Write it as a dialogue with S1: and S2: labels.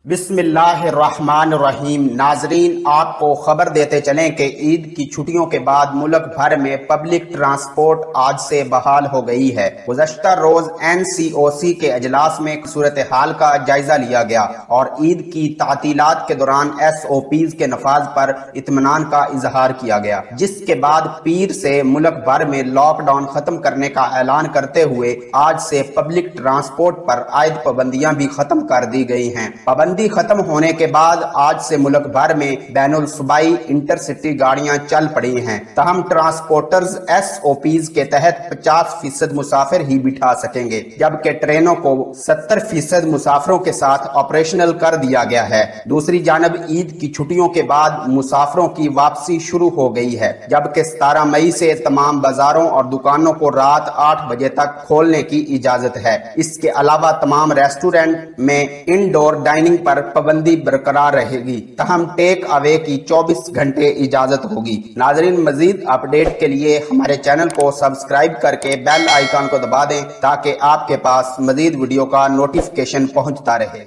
S1: बिस्मिल्लाहिर्रहमानिर्रहीम। नाजरीन, आपको खबर देते चलें कि ईद की छुट्टियों के बाद मुल्क भर में पब्लिक ट्रांसपोर्ट आज से बहाल हो गई है। गुज़श्ता रोज NCOC के अजलास में सूरत हाल का जायजा लिया गया और ईद की तातीलात के दौरान SOPs के नफाज पर इत्मीनान का इजहार किया गया, जिसके बाद पीर से मुल्क भर में लॉकडाउन खत्म करने का ऐलान करते हुए आज से पब्लिक ट्रांसपोर्ट पर आयद पाबंदियां भी खत्म कर दी गई हैं। पाबंदी खत्म होने के बाद आज से मुल्क भर में बैनुल सूबाई इंटरसिटी गाड़ियां चल पड़ी हैं। तहम ट्रांसपोर्टर्स SOPs के तहत 50% मुसाफिर ही बिठा सकेंगे, जबकि ट्रेनों को 70% मुसाफिरों के साथ ऑपरेशनल कर दिया गया है। दूसरी जानब ईद की छुट्टियों के बाद मुसाफिरों की वापसी शुरू हो गई है, जबकि 17 मई से तमाम बाजारों और दुकानों को रात 8 बजे तक खोलने की इजाजत है। इसके अलावा तमाम रेस्टोरेंट में इंडोर डाइनिंग पर पाबंदी बरकरार रहेगी। तहम टेक अवे की 24 घंटे इजाजत होगी। नाजरीन, मजीद अपडेट के लिए हमारे चैनल को सब्सक्राइब करके बेल आइकन को दबा दें ताकि आपके पास मजीद वीडियो का नोटिफिकेशन पहुंचता रहे।